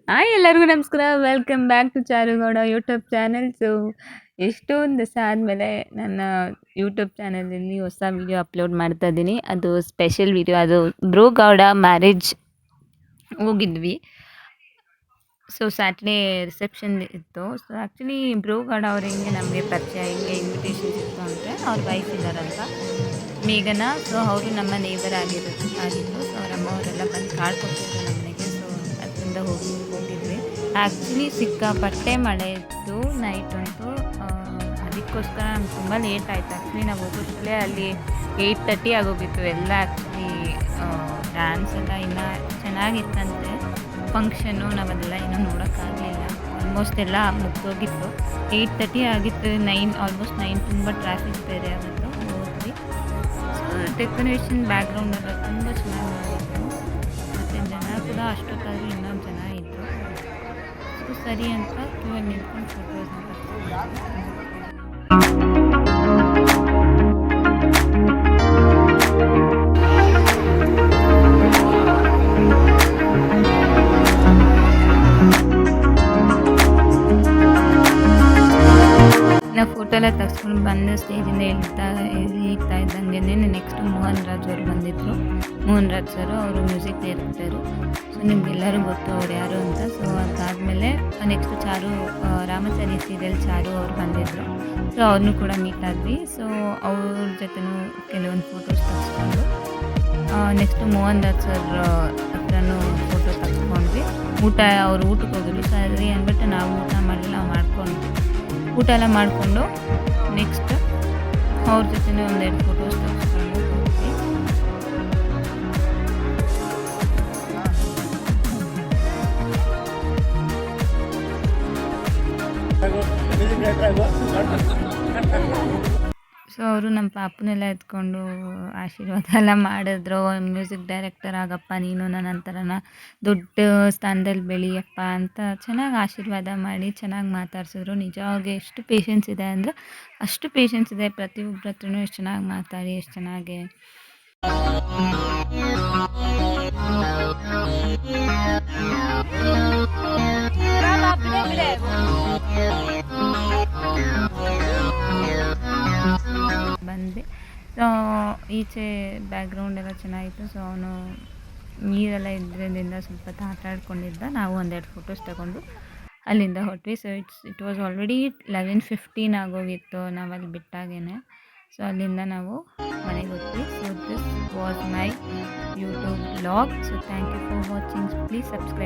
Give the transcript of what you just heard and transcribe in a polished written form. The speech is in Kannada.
ಹಾಯ್ ಎಲ್ಲರಿಗೂ ನಮಸ್ಕಾರ. Welcome back to Charu Gowda YouTube channel. So ಎಷ್ಟೊಂದು ದಿವಸ ಆದಮೇಲೆ ನನ್ನ ಯೂಟ್ಯೂಬ್ ಚಾನಲಲ್ಲಿ ಹೊಸ ವಿಡಿಯೋ ಅಪ್ಲೋಡ್ ಮಾಡ್ತಾ ಇದ್ದೀನಿ. ಅದು ಸ್ಪೆಷಲ್ ವಿಡಿಯೋ. ಅದು ಬ್ರೋ ಗೌಡ ಮ್ಯಾರೇಜ್ ಹೋಗಿದ್ವಿ. ಸೊ ಸ್ಯಾಟರ್ಡೇ ರಿಸೆಪ್ಷನ್ ಇತ್ತು. ಸೊ ಆ್ಯಕ್ಚುಲಿ ಬ್ರೋ ಗೌಡ ಅವ್ರು ಹೆಂಗೆ ನಮಗೆ ಪರಿಚಯ, ಹೆಂಗೆ ಇನ್ವಿಟೇಷನ್ಸ್ ಇತ್ತು ಅಂದರೆ ಅವ್ರ ವೈಫ್ ಇದ್ದಾರಂತ ಮೇಘನ. ಸೊ ಅವರು ನಮ್ಮ ನೇಬರ್ ಆಗಿತ್ತು. ಸೊ ಅವ್ರ ಅಮ್ಮವರೆಲ್ಲ ಬಂದು ಕಾರ್ಡ್ ಕೊಟ್ಟಿದ್ರು ನಮ್ಮ ಮನೆಗೆ. ಸೊ ಅದರಿಂದ ಹೋಗಿದ್ವಿ. ಆ್ಯಕ್ಚುಲಿ ಸಿಕ್ಕಾಪಟ್ಟೆ ಮಳೆ ಇತ್ತು ನೈಟ್ ಅಂತೂ. ಅದಕ್ಕೋಸ್ಕರ ನಮ್ಗೆ ತುಂಬ ಲೇಟ್ ಆಯಿತು. ಆ್ಯಕ್ಚುಲಿ ನಾವು ಹೋಗೋಷ್ಟರಲ್ಲೇ ಅಲ್ಲಿ 8:30 ಆಗೋಗಿತ್ತು. ಎಲ್ಲ ಆ್ಯಕ್ಚುಲಿ ಡ್ಯಾನ್ಸ್ ಎಲ್ಲ ಇನ್ನೂ ಚೆನ್ನಾಗಿತ್ತಂತೆ ಫಂಕ್ಷನ್ನು. ನಾವದೆಲ್ಲ ಇನ್ನೂ ನೋಡೋಕ್ಕಾಗಲಿಲ್ಲ. ಆಲ್ಮೋಸ್ಟ್ ಎಲ್ಲ ಮುಗ್ದೋಗಿತ್ತು. 8:30 ಆಗಿತ್ತು. ಆಲ್ಮೋಸ್ಟ್ 9 ತುಂಬ ಟ್ರಾಫಿಕ್ ಬೇರೆ ಆಗುತ್ತೆ. ಹೋದ್ವಿ. ಸೊ ಡೆಕೋರೇಷನ್ ಬ್ಯಾಕ್ಗ್ರೌಂಡೆಲ್ಲ ತುಂಬ ಚೆನ್ನಾಗಿ ಮಾಡಿದ್ರು. ಮತ್ತು ಜನ ಕೂಡ ಅಷ್ಟೊತ್ತಾದರೂ ಇನ್ನೂ ಜನ ಇದ್ದರು. ಸೊ ಸರಿ ಅಂತ ಕ್ಯೂವಲ್ಲಿ ನಿಂತ್ಕೊಂಡು ಫೋಟೋಸ್ನ ತೆಗೆದುಕೊಂಡ್ವಿ. ನಾವು ಫೋಟೋ ಎಲ್ಲ ತೆಗೆಸ್ಕೊಂಡು ಬಂದು ಸ್ಟೇಜಿಂದ ಇಳ್ತಾ ಇದ್ದಂಗೆ ನೆಕ್ಸ್ಟ್ ಮೋಹನ್ ರಾಜ್ ಅವರು ಬಂದಿದ್ದರು. ಮೋಹನ್ ರಾಜ್ ಸರ್ ಅವರು ಮ್ಯೂಸಿಕ್ ಡೈರೆಕ್ಟರು. ಸೊ ನಿಮಗೆಲ್ಲರೂ ಗೊತ್ತು ಅವ್ರು ಯಾರು ಅಂತ. ಸೊ ಅದಾದಮೇಲೆ ನೆಕ್ಸ್ಟ್ ಚಾರು, ರಾಮಚಾರಿ ಸೀರಿಯಲ್ ಚಾರು ಅವ್ರು ಬಂದಿದ್ದರು. ಸೊ ಅವ್ರನ್ನೂ ಕೂಡ ಮೀಟ್ ಆದ್ವಿ. ಸೊ ಅವ್ರ ಜೊತೆನೂ ಕೆಲವೊಂದು ಫೋಟೋಸ್ ತೆಗೆಸ್ಕೊಂಡು ನೆಕ್ಸ್ಟ್ ಮೋಹನ್ ರಾಜ್ ಸರ್ ಹತ್ರನೂ ಫೋಟೋ ತೆಗೆಸ್ಕೊಂಡ್ವಿ. ಅವ್ರು ಊಟಕ್ಕೆ ಹೋಗಿದ್ರು. ಸರಿ ಅಂದ್ಬಿಟ್ಟು ನಾವು ಊಟ ಮಾಡಲಿಲ್ಲ, ಮಾಡ್ಕೊಂಡ್ವಿ. ಊಟ ಎಲ್ಲ ಮಾಡಿಕೊಂಡು ನೆಕ್ಸ್ಟ್ ಅವ್ರ ಜೊತೆನೇ ಒಂದೆರಡು ಫೋಟೋಸ್ ತೆಗೆಸ್ಕೊಂಡು ಹೋಗ್ತೀವಿ. ಸೊ ಅವರು ನಮ್ಮ ಪಾಪನೆಲ್ಲ ಎತ್ಕೊಂಡು ಆಶೀರ್ವಾದ ಎಲ್ಲ ಮಾಡಿದ್ರು. ಮ್ಯೂಸಿಕ್ ಡೈರೆಕ್ಟರ್ ಆಗಪ್ಪ ನೀನು, ನನ್ನ ನಂತರನ ದೊಡ್ಡ ಸ್ಥಾನದಲ್ಲಿ ಬೆಳೆಯಪ್ಪ ಅಂತ ಚೆನ್ನಾಗಿ ಆಶೀರ್ವಾದ ಮಾಡಿ ಚೆನ್ನಾಗಿ ಮಾತಾಡ್ಸಿದ್ರು. ನಿಜವಾಗಿ ಎಷ್ಟು ಪೇಷನ್ಸ್ ಇದೆ ಅಂದರೆ ಅಷ್ಟು ಪೇಷನ್ಸ್ ಇದೆ. ಪ್ರತಿಯೊಬ್ಬರ ಹತ್ರನೂ ಎಷ್ಟು ಚೆನ್ನಾಗಿ ಮಾತಾಡಿ, ಎಷ್ಟು ಚೆನ್ನಾಗಿ ಬಂದೆ. ಸೊ ಈಚೆ ಬ್ಯಾಕ್ಗ್ರೌಂಡ್ ಎಲ್ಲ ಚೆನ್ನಾಗಿತ್ತು. ಸೊ ಅವನು ನೀರೆಲ್ಲ ಇದ್ರಿಂದ ಸ್ವಲ್ಪ ಆಟ ಆಡ್ಕೊಂಡಿದ್ದ. ನಾವು ಒಂದೆರಡು ಫೋಟೋಸ್ ತಗೊಂಡು ಅಲ್ಲಿಂದ ಹೊರಟ್ವಿ. ಸೊ ಇಟ್ ವಾಸ್ ಆಲ್ರೆಡಿ 11:15 ಆಗೋಗಿತ್ತು ನಾವಲ್ಲಿ ಬಿಟ್ಟಾಗೇ. ಸೊ ಅಲ್ಲಿಂದ ನಾವು ಮನೆಗೆ ಹೋದ್ವಿ. So this was my YouTube vlog. So thank you for watching. Please subscribe.